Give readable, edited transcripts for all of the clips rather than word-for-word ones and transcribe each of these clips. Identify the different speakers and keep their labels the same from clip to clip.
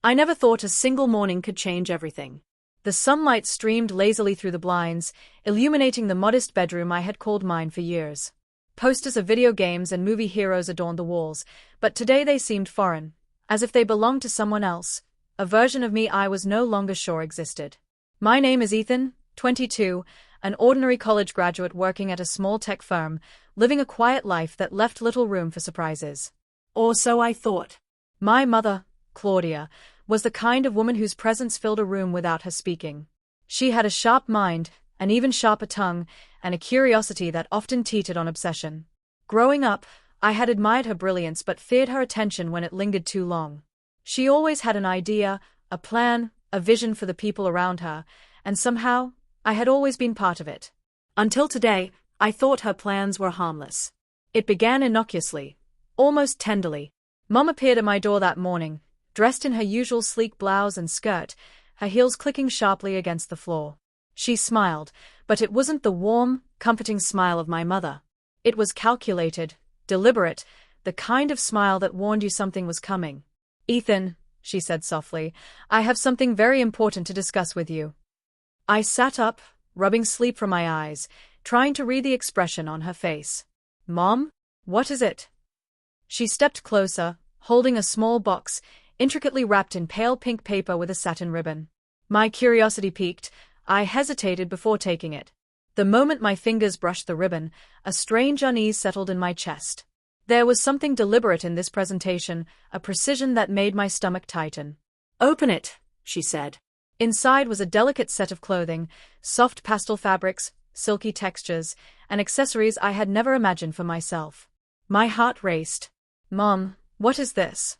Speaker 1: I never thought a single morning could change everything. The sunlight streamed lazily through the blinds, illuminating the modest bedroom I had called mine for years. Posters of video games and movie heroes adorned the walls, but today they seemed foreign, as if they belonged to someone else, a version of me I was no longer sure existed. My name is Ethan, 22, an ordinary college graduate working at a small tech firm, living a quiet life that left little room for surprises. Or so I thought. My mother, Claudia, was the kind of woman whose presence filled a room without her speaking. She had a sharp mind, an even sharper tongue, and a curiosity that often teetered on obsession. Growing up, I had admired her brilliance but feared her attention when it lingered too long. She always had an idea, a plan, a vision for the people around her, and somehow, I had always been part of it. Until today, I thought her plans were harmless. It began innocuously, almost tenderly. Mom appeared at my door that morning, dressed in her usual sleek blouse and skirt, her heels clicking sharply against the floor. She smiled, but it wasn't the warm, comforting smile of my mother. It was calculated, deliberate, the kind of smile that warned you something was coming. "Ethan," she said softly, "I have something very important to discuss with you." I sat up, rubbing sleep from my eyes, trying to read the expression on her face. "Mom? What is it?" She stepped closer, holding a small box, intricately wrapped in pale pink paper with a satin ribbon. My curiosity piqued. I hesitated before taking it. The moment my fingers brushed the ribbon, a strange unease settled in my chest. There was something deliberate in this presentation, a precision that made my stomach tighten. "Open it," she said. Inside was a delicate set of clothing, soft pastel fabrics, silky textures, and accessories I had never imagined for myself. My heart raced. "Mom, what is this?"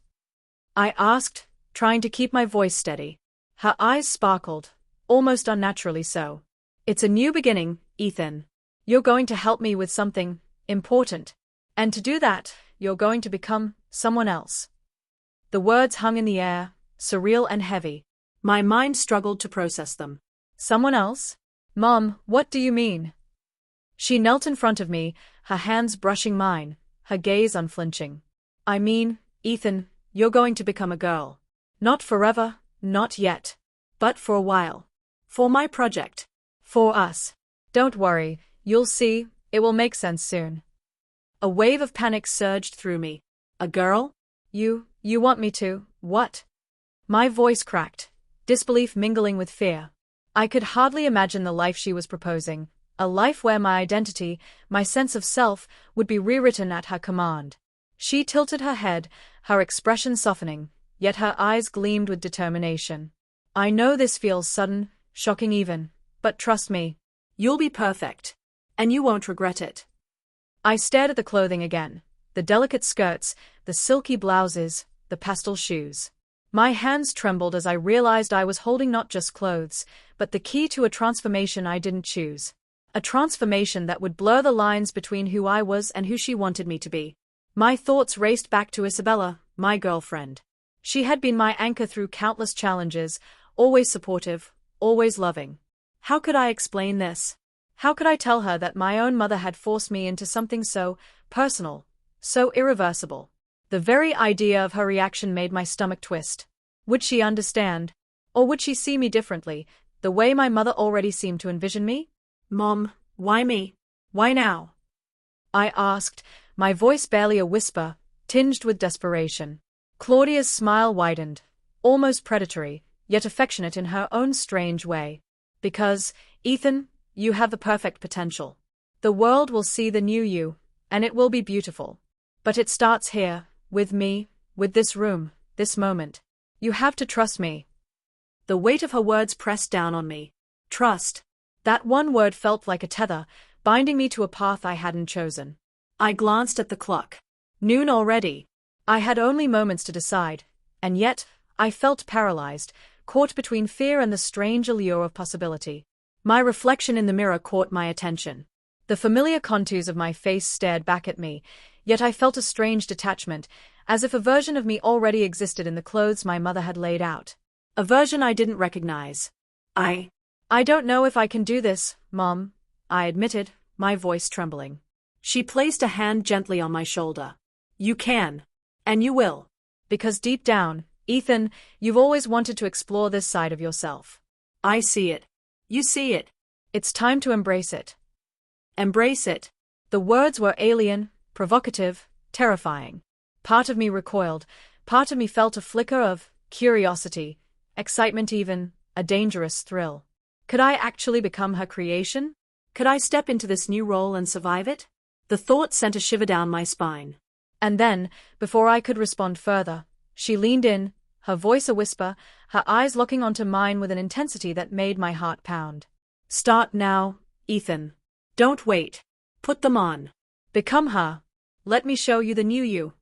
Speaker 1: I asked, trying to keep my voice steady. Her eyes sparkled, almost unnaturally so. "It's a new beginning, Ethan. You're going to help me with something important. And to do that, you're going to become someone else." The words hung in the air, surreal and heavy. My mind struggled to process them. "Someone else? Mom, what do you mean?" She knelt in front of me, her hands brushing mine, her gaze unflinching. "I mean, Ethan, you're going to become a girl. Not forever, not yet. But for a while. For my project. For us. Don't worry, you'll see, it will make sense soon." A wave of panic surged through me. "A girl? You want me to, what?" My voice cracked, disbelief mingling with fear. I could hardly imagine the life she was proposing, a life where my identity, my sense of self, would be rewritten at her command. She tilted her head, her expression softening, yet her eyes gleamed with determination. "I know this feels sudden, shocking even, but trust me. You'll be perfect. And you won't regret it." I stared at the clothing again, the delicate skirts, the silky blouses, the pastel shoes. My hands trembled as I realized I was holding not just clothes, but the key to a transformation I didn't choose. A transformation that would blur the lines between who I was and who she wanted me to be. My thoughts raced back to Isabella, my girlfriend. She had been my anchor through countless challenges, always supportive, always loving. How could I explain this? How could I tell her that my own mother had forced me into something so personal, so irreversible? The very idea of her reaction made my stomach twist. Would she understand? Or would she see me differently, the way my mother already seemed to envision me? "Mom, why me? Why now?" I asked, my voice barely a whisper, tinged with desperation. Claudia's smile widened, almost predatory, yet affectionate in her own strange way. "Because, Ethan, you have the perfect potential. The world will see the new you, and it will be beautiful. But it starts here, with me, with this room, this moment. You have to trust me." The weight of her words pressed down on me. Trust. That one word felt like a tether, binding me to a path I hadn't chosen. I glanced at the clock. Noon already. I had only moments to decide, and yet, I felt paralyzed, caught between fear and the strange allure of possibility. My reflection in the mirror caught my attention. The familiar contours of my face stared back at me, yet I felt a strange detachment, as if a version of me already existed in the clothes my mother had laid out. A version I didn't recognize. I don't know if I can do this, Mom," I admitted, my voice trembling. She placed a hand gently on my shoulder. "You can. And you will. Because deep down, Ethan, you've always wanted to explore this side of yourself.
Speaker 2: I see it. You see it.
Speaker 1: It's time to embrace it.
Speaker 2: Embrace it.
Speaker 1: The words were alien, provocative, terrifying. Part of me recoiled, part of me felt a flicker of curiosity, excitement even, a dangerous thrill. Could I actually become her creation?
Speaker 2: Could I step into this new role and survive it? The thought sent a shiver down my spine.
Speaker 1: And then, before I could respond further, she leaned in, her voice a whisper, her eyes locking onto mine with an intensity that made my heart pound.
Speaker 2: Start now, Ethan. Don't wait. Put them on.
Speaker 1: Become her. Let me show you the new you.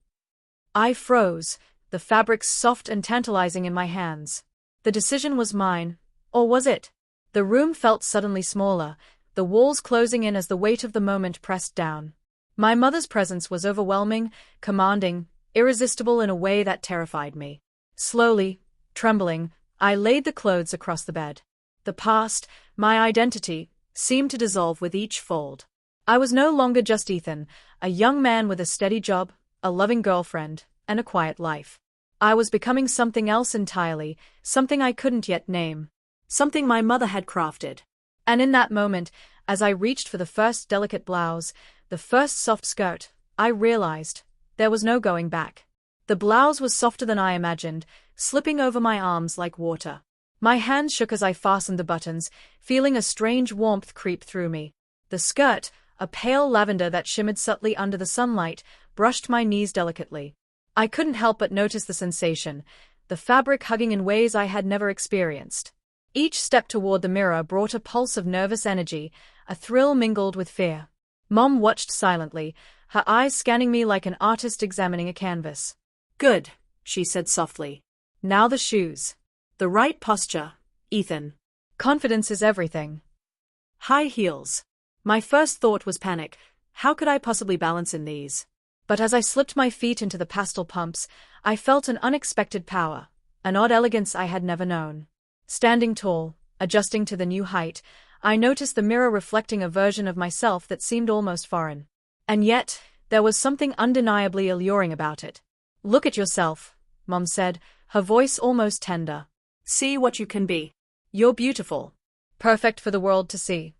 Speaker 1: I froze, the fabrics soft and tantalizing in my hands. The decision was mine, or was it? The room felt suddenly smaller, the walls closing in as the weight of the moment pressed down. My mother's presence was overwhelming, commanding, irresistible in a way that terrified me. Slowly, trembling, I laid the clothes across the bed. The past, my identity, seemed to dissolve with each fold. I was no longer just Ethan, a young man with a steady job, a loving girlfriend, and a quiet life. I was becoming something else entirely, something I couldn't yet name.
Speaker 2: Something my mother had crafted.
Speaker 1: And in that moment, as I reached for the first delicate blouse, the first soft skirt, I realized there was no going back. The blouse was softer than I imagined, slipping over my arms like water. My hands shook as I fastened the buttons, feeling a strange warmth creep through me. The skirt, a pale lavender that shimmered subtly under the sunlight, brushed my knees delicately. I couldn't help but notice the sensation, the fabric hugging in ways I had never experienced. Each step toward the mirror brought a pulse of nervous energy, a thrill mingled with fear. Mom watched silently, her eyes scanning me like an artist examining a canvas.
Speaker 2: Good, she said softly.
Speaker 1: Now the shoes.
Speaker 2: The right posture, Ethan.
Speaker 1: Confidence is everything.
Speaker 2: High heels. My first thought was panic. How could I possibly balance in these?
Speaker 1: But as I slipped my feet into the pastel pumps, I felt an unexpected power, an odd elegance I had never known. Standing tall, adjusting to the new height, I noticed the mirror reflecting a version of myself that seemed almost foreign. And yet, there was something undeniably alluring about it. Look at yourself, Mom said, her voice almost tender.
Speaker 2: See what you can be.
Speaker 1: You're beautiful. Perfect for the world to see.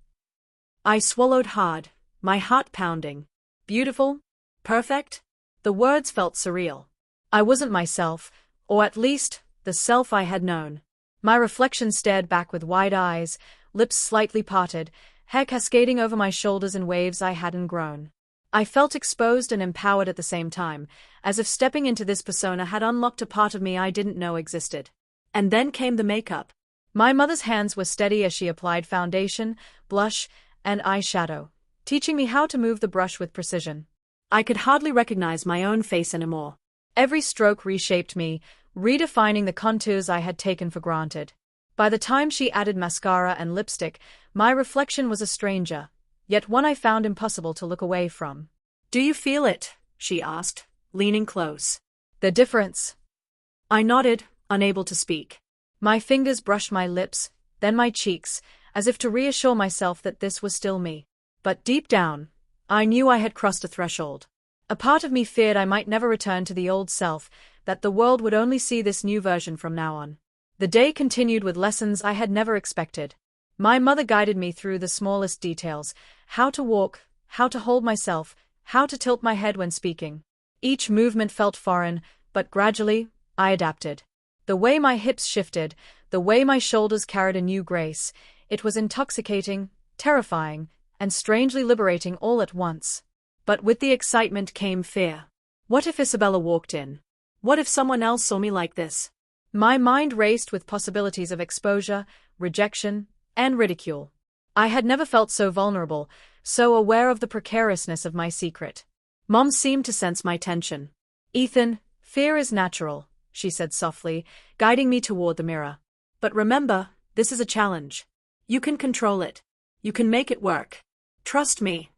Speaker 2: I swallowed hard, my heart pounding.
Speaker 1: Beautiful?
Speaker 2: Perfect?
Speaker 1: The words felt surreal. I wasn't myself, or at least, the self I had known. My reflection stared back with wide eyes, lips slightly parted, hair cascading over my shoulders in waves I hadn't grown. I felt exposed and empowered at the same time, as if stepping into this persona had unlocked a part of me I didn't know existed. And then came the makeup. My mother's hands were steady as she applied foundation, blush, and eyeshadow, teaching me how to move the brush with precision.
Speaker 2: I could hardly recognize my own face anymore.
Speaker 1: Every stroke reshaped me, redefining the contours I had taken for granted. By the time she added mascara and lipstick, my reflection was a stranger, yet one I found impossible to look away from.
Speaker 2: Do you feel it? She asked, leaning close.
Speaker 1: The difference?
Speaker 2: I nodded, unable to speak.
Speaker 1: My fingers brushed my lips, then my cheeks, as if to reassure myself that this was still me. But deep down, I knew I had crossed a threshold. A part of me feared I might never return to the old self, that the world would only see this new version from now on. The day continued with lessons I had never expected. My mother guided me through the smallest details, how to walk, how to hold myself, how to tilt my head when speaking. Each movement felt foreign, but gradually, I adapted. The way my hips shifted, the way my shoulders carried a new grace, it was intoxicating, terrifying, and strangely liberating all at once. But with the excitement came fear. What if Isabella walked in? What if someone else saw me like this? My mind raced with possibilities of exposure, rejection, and ridicule. I had never felt so vulnerable, so aware of the precariousness of my secret. Mom seemed to sense my tension. Ethan, fear is natural, she said softly, guiding me toward the mirror. But remember, this is a challenge. You can control it. You can make it work. Trust me.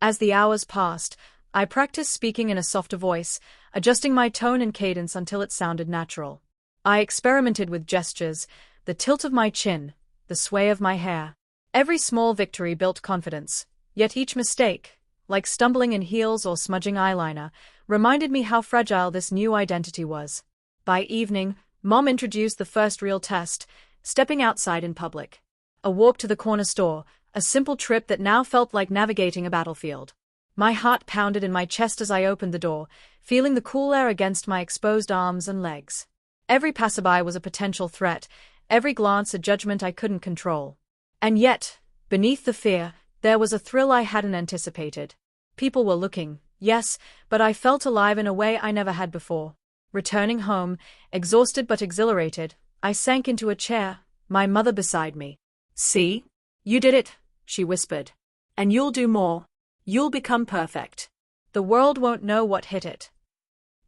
Speaker 1: As the hours passed, I practiced speaking in a softer voice, adjusting my tone and cadence until it sounded natural. I experimented with gestures, the tilt of my chin, the sway of my hair. Every small victory built confidence, yet each mistake, like stumbling in heels or smudging eyeliner, reminded me how fragile this new identity was. By evening, Mom introduced the first real test, stepping outside in public. A walk to the corner store, a simple trip that now felt like navigating a battlefield. My heart pounded in my chest as I opened the door, feeling the cool air against my exposed arms and legs. Every passerby was a potential threat, every glance a judgment I couldn't control. And yet, beneath the fear, there was a thrill I hadn't anticipated. People were looking, yes, but I felt alive in a way I never had before. Returning home, exhausted but exhilarated, I sank into a chair, my mother beside me.
Speaker 2: "See? You did it," she whispered. "And you'll do more. You'll become perfect."
Speaker 1: The world won't know what hit it.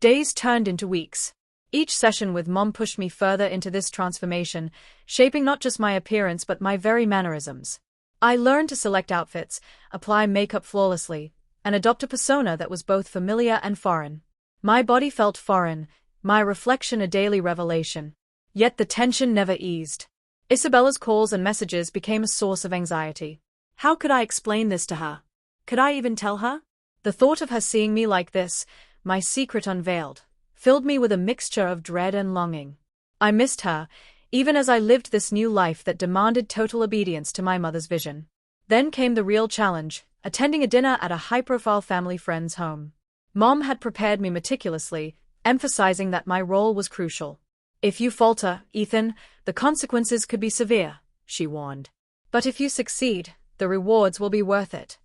Speaker 1: Days turned into weeks. Each session with Mom pushed me further into this transformation, shaping not just my appearance but my very mannerisms. I learned to select outfits, apply makeup flawlessly, and adopt a persona that was both familiar and foreign. My body felt foreign, my reflection a daily revelation. Yet the tension never eased. Isabella's calls and messages became a source of anxiety.
Speaker 2: How could I explain this to her? Could I even tell her?
Speaker 1: The thought of her seeing me like this, my secret unveiled, filled me with a mixture of dread and longing. I missed her, even as I lived this new life that demanded total obedience to my mother's vision. Then came the real challenge, attending a dinner at a high-profile family friend's home. Mom had prepared me meticulously, emphasizing that my role was crucial. "If you falter, Ethan, the consequences could be severe," she warned. "But if you succeed, the rewards will be worth it."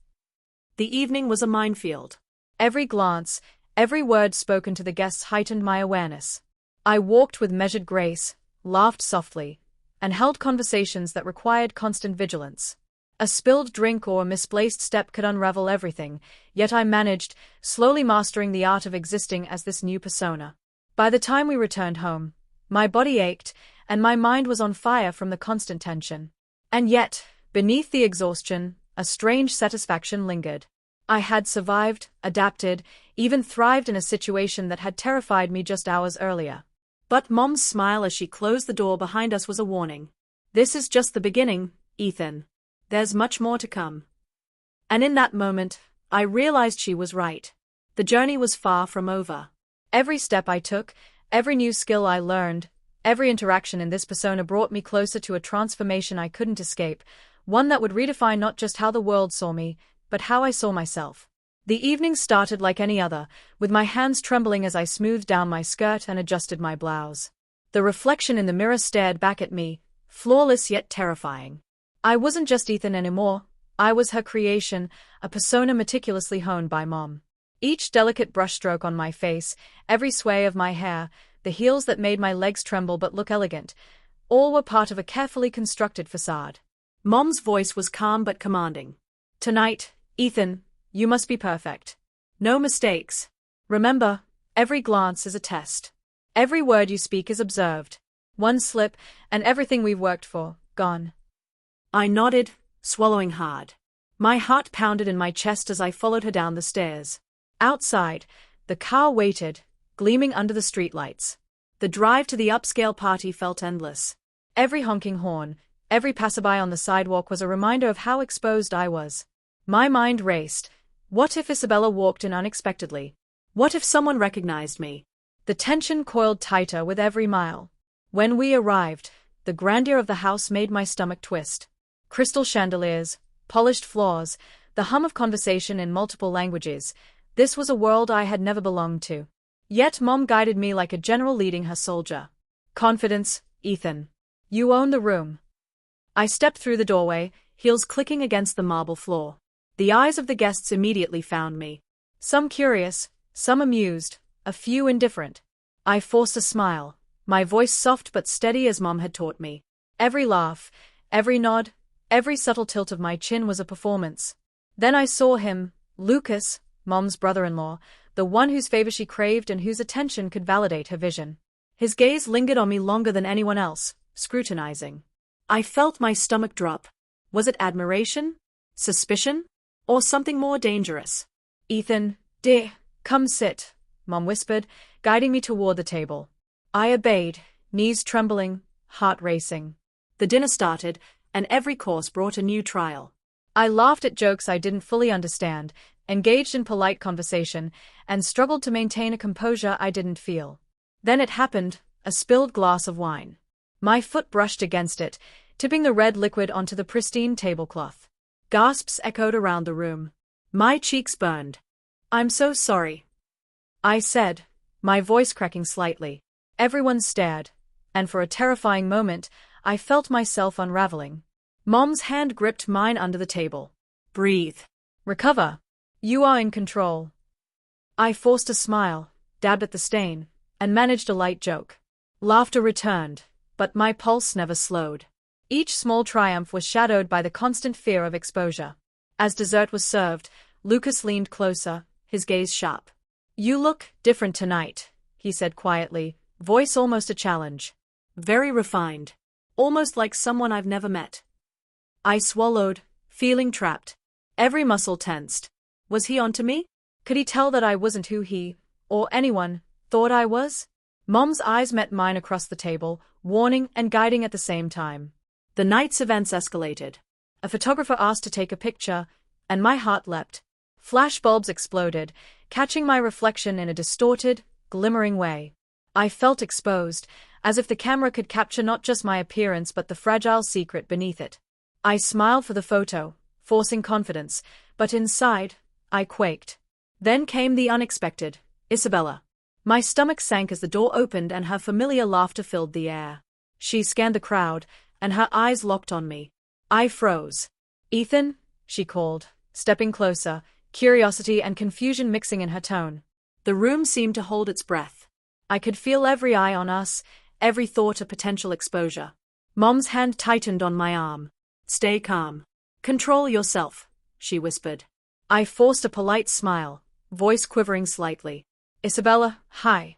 Speaker 2: The evening was a minefield.
Speaker 1: Every glance, every word spoken to the guests heightened my awareness. I walked with measured grace, laughed softly, and held conversations that required constant vigilance. A spilled drink or a misplaced step could unravel everything, yet I managed, slowly mastering the art of existing as this new persona. By the time we returned home, my body ached, and my mind was on fire from the constant tension. And yet, beneath the exhaustion, a strange satisfaction lingered. I had survived, adapted, even thrived in a situation that had terrified me just hours earlier.
Speaker 2: But Mom's smile as she closed the door behind us was a warning. "This is just the beginning, Ethan. There's much more to come." And in that moment, I realized she was right. The journey was far from over.
Speaker 1: Every step I took, every new skill I learned, every interaction in this persona brought me closer to a transformation I couldn't escape, one that would redefine not just how the world saw me, but how I saw myself. The evening started like any other, with my hands trembling as I smoothed down my skirt and adjusted my blouse. The reflection in the mirror stared back at me, flawless yet terrifying. I wasn't just Ethan anymore, I was her creation, a persona meticulously honed by Mom. Each delicate brushstroke on my face, every sway of my hair, the heels that made my legs tremble but look elegant, all were part of a carefully constructed facade.
Speaker 2: Mom's voice was calm but commanding.
Speaker 1: "Tonight, Ethan, you must be perfect.
Speaker 2: No mistakes.
Speaker 1: Remember, every glance is a test. Every word you speak is observed. One slip, and everything we've worked for, gone."
Speaker 2: I nodded, swallowing hard. My heart pounded in my chest as I followed her down the stairs.
Speaker 1: Outside, the car waited, gleaming under the streetlights.
Speaker 2: The drive to the upscale party felt endless.
Speaker 1: Every honking horn, every passerby on the sidewalk was a reminder of how exposed I was. My mind raced. What if Isabella walked in unexpectedly?
Speaker 2: What if someone recognized me?
Speaker 1: The tension coiled tighter with every mile. When we arrived, the grandeur of the house made my stomach twist. Crystal chandeliers, polished floors, the hum of conversation in multiple languages. This was a world I had never belonged to. Yet Mom guided me like a general leading her soldier. "Confidence, Ethan. You own the room." I stepped through the doorway, heels clicking against the marble floor. The eyes of the guests immediately found me. Some curious, some amused, a few indifferent. I forced a smile, my voice soft but steady as Mom had taught me. Every laugh, every nod, every subtle tilt of my chin was a performance. Then I saw him, Lucas, Mom's brother-in-law, the one whose favor she craved and whose attention could validate her vision. His gaze lingered on me longer than anyone else, scrutinizing.
Speaker 2: I felt my stomach drop. Was it admiration? Suspicion? Or something more dangerous?
Speaker 1: "Ethan, dear, come sit," Mom whispered, guiding me toward the table. I obeyed, knees trembling, heart racing.
Speaker 2: The dinner started, and every course brought a new trial.
Speaker 1: I laughed at jokes I didn't fully understand, engaged in polite conversation, and struggled to maintain a composure I didn't feel. Then it happened, a spilled glass of wine. My foot brushed against it, tipping the red liquid onto the pristine tablecloth. Gasps echoed around the room. My cheeks burned. "I'm so sorry," I said, my voice cracking slightly. Everyone stared, and for a terrifying moment, I felt myself unraveling. Mom's hand gripped mine under the table. "Breathe. Recover. You are in control." I forced a smile, dabbed at the stain, and managed a light joke. Laughter returned, but my pulse never slowed. Each small triumph was shadowed by the constant fear of exposure. As dessert was served, Lucas leaned closer, his gaze sharp. "You look different tonight," he said quietly, voice almost a challenge. "Very refined. Almost like someone I've never met." I swallowed, feeling trapped. Every muscle tensed. Was he onto me? Could he tell that I wasn't who he, or anyone, thought I was? Mom's eyes met mine across the table, warning and guiding at the same time. The night's events escalated. A photographer asked to take a picture, and my heart leapt. Flashbulbs exploded, catching my reflection in a distorted, glimmering way. I felt exposed, as if the camera could capture not just my appearance but the fragile secret beneath it. I smiled for the photo, forcing confidence, but inside, I quaked. Then came the unexpected. Isabella. My stomach sank as the door opened and her familiar laughter filled the air. She scanned the crowd, and her eyes locked on me. I froze. "Ethan," she called, stepping closer, curiosity and confusion mixing in her tone. The room seemed to hold its breath. I could feel every eye on us, every thought a potential exposure. Mom's hand tightened on my arm. "Stay calm. Control yourself," she whispered. I forced a polite smile, voice quivering slightly. "Isabella, hi."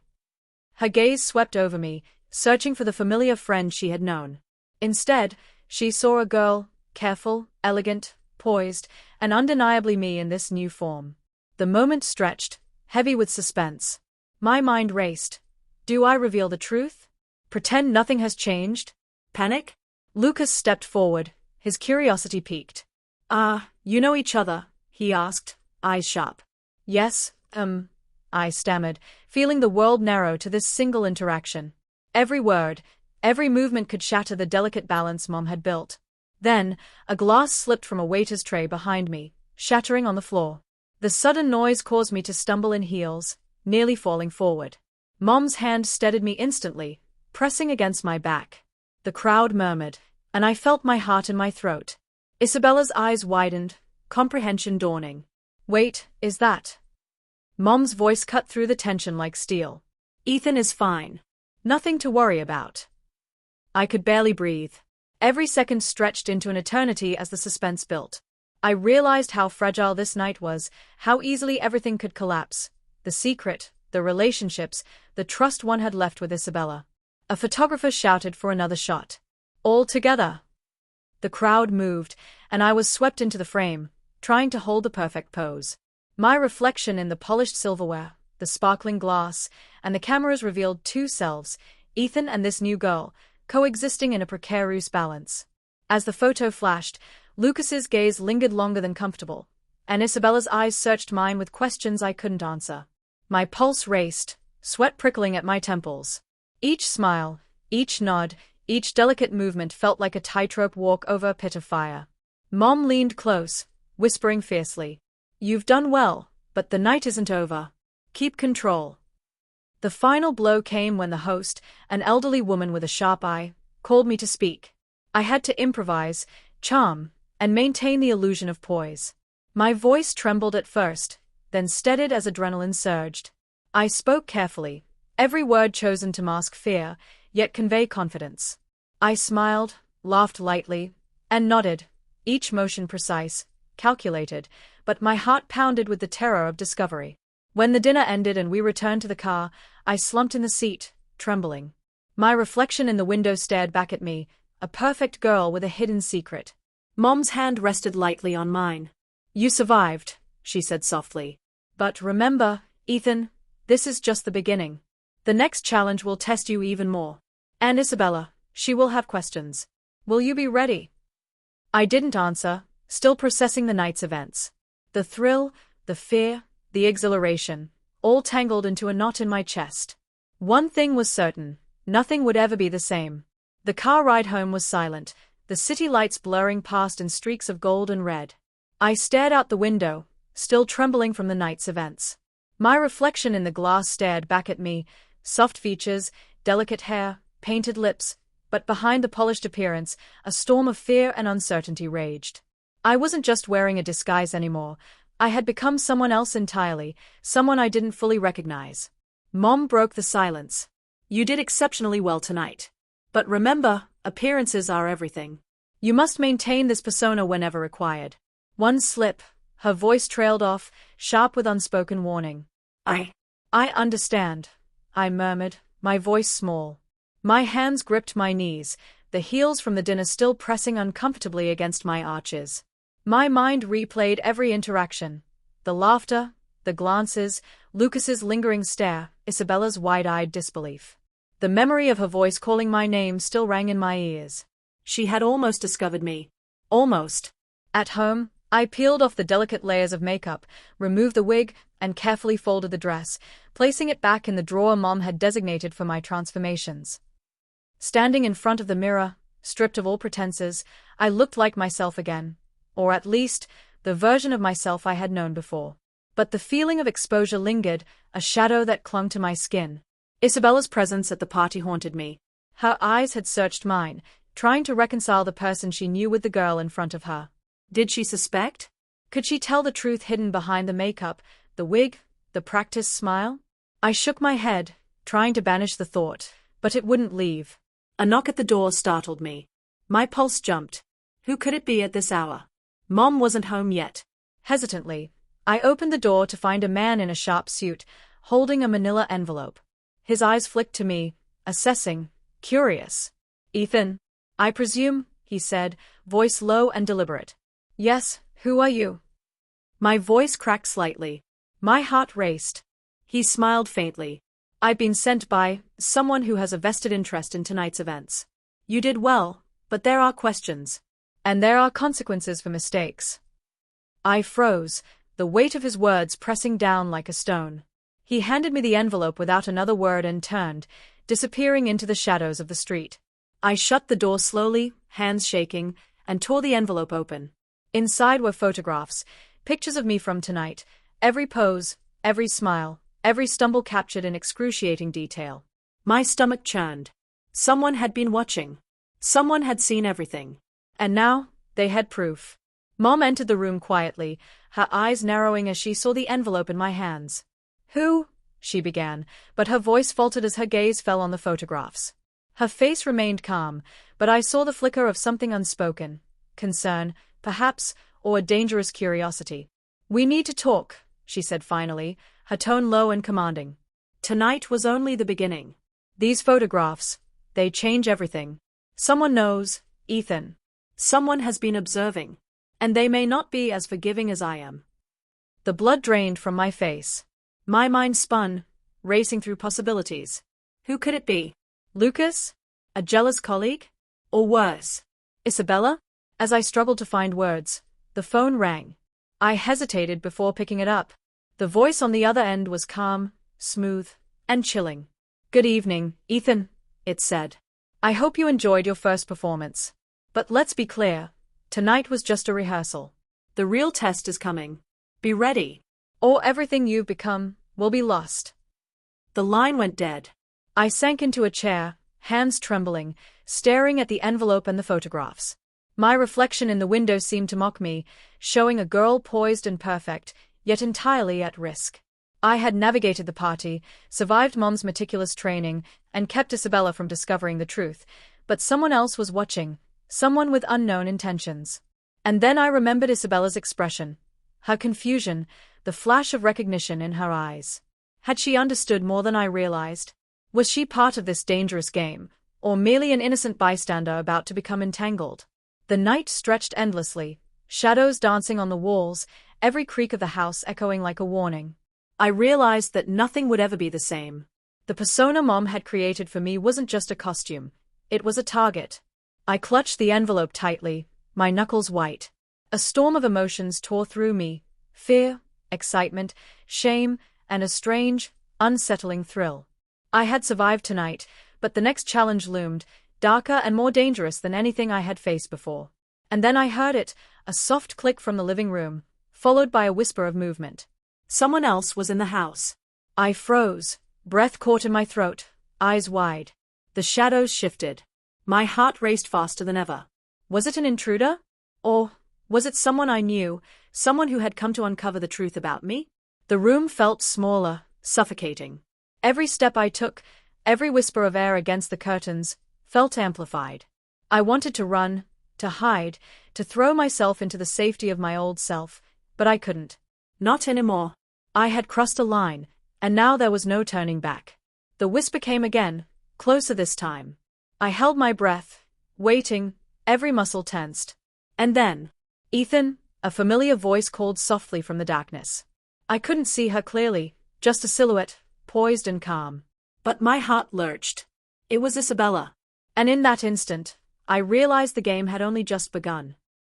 Speaker 1: Her gaze swept over me, searching for the familiar friend she had known. Instead, she saw a girl, careful, elegant, poised, and undeniably me in this new form. The moment stretched, heavy with suspense. My mind raced. Do I reveal the truth? Pretend nothing has changed? Panic? Lucas stepped forward, his curiosity piqued. You know each other?" he asked, eyes sharp. "Yes, I stammered, feeling the world narrow to this single interaction. Every word, every movement could shatter the delicate balance Mom had built. Then, a glass slipped from a waiter's tray behind me, shattering on the floor. The sudden noise caused me to stumble in heels, nearly falling forward. Mom's hand steadied me instantly, pressing against my back. The crowd murmured, and I felt my heart in my throat. Isabella's eyes widened, comprehension dawning. "Wait, is that?" Mom's voice cut through the tension like steel. "Ethan is fine. Nothing to worry about." I could barely breathe. Every second stretched into an eternity as the suspense built. I realized how fragile this night was, how easily everything could collapse. The secret, the relationships, the trust one had left with Isabella. A photographer shouted for another shot. "All together." The crowd moved, and I was swept into the frame, trying to hold the perfect pose. My reflection in the polished silverware, the sparkling glass, and the cameras revealed two selves, Ethan and this new girl, coexisting in a precarious balance. As the photo flashed, Lucas's gaze lingered longer than comfortable, and Isabella's eyes searched mine with questions I couldn't answer. My pulse raced, sweat prickling at my temples. Each smile, each nod, each delicate movement felt like a tightrope walk over a pit of fire. Mom leaned close, whispering fiercely, "You've done well, but the night isn't over. Keep control." The final blow came when the host, an elderly woman with a sharp eye, called me to speak. I had to improvise, charm, and maintain the illusion of poise. My voice trembled at first, then steadied as adrenaline surged. I spoke carefully, every word chosen to mask fear, yet convey confidence. I smiled, laughed lightly, and nodded, each motion precise, calculated, but my heart pounded with the terror of discovery. When the dinner ended and we returned to the car, I slumped in the seat, trembling. My reflection in the window stared back at me, a perfect girl with a hidden secret. Mom's hand rested lightly on mine. "You survived," she said softly. "But remember, Ethan, this is just the beginning. The next challenge will test you even more. And Isabella, she will have questions. Will you be ready?" I didn't answer, still processing the night's events. The thrill, the fear, the exhilaration, all tangled into a knot in my chest. One thing was certain, nothing would ever be the same. The car ride home was silent, the city lights blurring past in streaks of gold and red. I stared out the window, still trembling from the night's events. My reflection in the glass stared back at me, soft features, delicate hair, painted lips, but behind the polished appearance, a storm of fear and uncertainty raged. I wasn't just wearing a disguise anymore, I had become someone else entirely, someone I didn't fully recognize. Mom broke the silence.
Speaker 2: You did exceptionally well tonight. But remember, appearances are everything.
Speaker 1: You must maintain this persona whenever required. One slip, her voice trailed off, sharp with unspoken warning.
Speaker 2: I
Speaker 1: understand, I murmured, my voice small. My hands gripped my knees, the heels from the dinner still pressing uncomfortably against my arches. My mind replayed every interaction. The laughter, the glances, Lucas's lingering stare, Isabella's wide-eyed disbelief. The memory of her voice calling my name still rang in my ears.
Speaker 2: She had almost discovered me. Almost.
Speaker 1: At home, I peeled off the delicate layers of makeup, removed the wig, and carefully folded the dress, placing it back in the drawer Mom had designated for my transformations. Standing in front of the mirror, stripped of all pretenses, I looked like myself again. Or at least, the version of myself I had known before. But the feeling of exposure lingered, a shadow that clung to my skin.
Speaker 2: Isabella's presence at the party haunted me.
Speaker 1: Her eyes had searched mine, trying to reconcile the person she knew with the girl in front of her.
Speaker 2: Did she suspect?
Speaker 1: Could she tell the truth hidden behind the makeup, the wig, the practiced smile? I shook my head, trying to banish the thought, but it wouldn't leave.
Speaker 2: A knock at the door startled me. My pulse jumped. Who could it be at this hour? Mom wasn't home yet.
Speaker 1: Hesitantly, I opened the door to find a man in a sharp suit, holding a manila envelope. His eyes flicked to me, assessing, curious. "Ethan, I presume," he said, voice low and deliberate. "Yes, who are you?" My voice cracked slightly. My heart raced. He smiled faintly. "I've been sent by someone who has a vested interest in tonight's events. You did well, but there are questions. And there are consequences for mistakes." I froze, the weight of his words pressing down like a stone. He handed me the envelope without another word and turned, disappearing into the shadows of the street. I shut the door slowly, hands shaking, and tore the envelope open. Inside were photographs, pictures of me from tonight, every pose, every smile, every stumble captured in excruciating detail.
Speaker 2: My stomach churned. Someone had been watching. Someone had seen everything.
Speaker 1: And now, they had proof. Mom entered the room quietly, her eyes narrowing as she saw the envelope in my hands. "Who?" she began, but her voice faltered as her gaze fell on the photographs. Her face remained calm, but I saw the flicker of something unspoken. Concern, perhaps, or a dangerous curiosity. "We need to talk," she said finally, her tone low and commanding.
Speaker 2: Tonight was only the beginning.
Speaker 1: "These photographs, they change everything. Someone knows, Ethan.
Speaker 2: Someone has been observing. And they may not be as forgiving as I am."
Speaker 1: The blood drained from my face. My mind spun, racing through possibilities.
Speaker 2: Who could it be?
Speaker 1: Lucas? A jealous colleague? Or worse, Isabella? As I struggled to find words, the phone rang. I hesitated before picking it up. The voice on the other end was calm, smooth, and chilling. "Good evening, Ethan," it said. "I hope you enjoyed your first performance. But let's be clear, tonight was just a rehearsal.
Speaker 2: The real test is coming. Be ready.
Speaker 1: Or everything you've become will be lost."
Speaker 2: The line went dead.
Speaker 1: I sank into a chair, hands trembling, staring at the envelope and the photographs. My reflection in the window seemed to mock me, showing a girl poised and perfect, yet entirely at risk. I had navigated the party, survived Mom's meticulous training, and kept Isabella from discovering the truth, but someone else was watching, someone with unknown intentions. And then I remembered Isabella's expression, her confusion, the flash of recognition in her eyes. Had she understood more than I realized? Was she part of this dangerous game, or merely an innocent bystander about to become entangled? The night stretched endlessly, shadows dancing on the walls, every creak of the house echoing like a warning.
Speaker 2: I realized that nothing would ever be the same.
Speaker 1: The persona Mom had created for me wasn't just a costume, it was a target. I clutched the envelope tightly, my knuckles white. A storm of emotions tore through me, fear, excitement, shame, and a strange, unsettling thrill. I had survived tonight, but the next challenge loomed, darker and more dangerous than anything I had faced before. And then I heard it, a soft click from the living room, followed by a whisper of movement.
Speaker 2: Someone else was in the house.
Speaker 1: I froze, breath caught in my throat, eyes wide.
Speaker 2: The shadows shifted. My heart raced faster than ever.
Speaker 1: Was it an intruder? Or was it someone I knew, someone who had come to uncover the truth about me? The room felt smaller, suffocating. Every step I took, every whisper of air against the curtains, felt amplified. I wanted to run, to hide, to throw myself into the safety of my old self, but I couldn't.
Speaker 2: Not anymore.
Speaker 1: I had crossed a line, and now there was no turning back. The whisper came again, closer this time. I held my breath, waiting, every muscle tensed. And then, "Ethan," a familiar voice called softly from the darkness. I couldn't see her clearly, just a silhouette, poised and calm.
Speaker 2: But my heart lurched. It was Isabella.
Speaker 1: And in that instant, I realized the game had only just begun.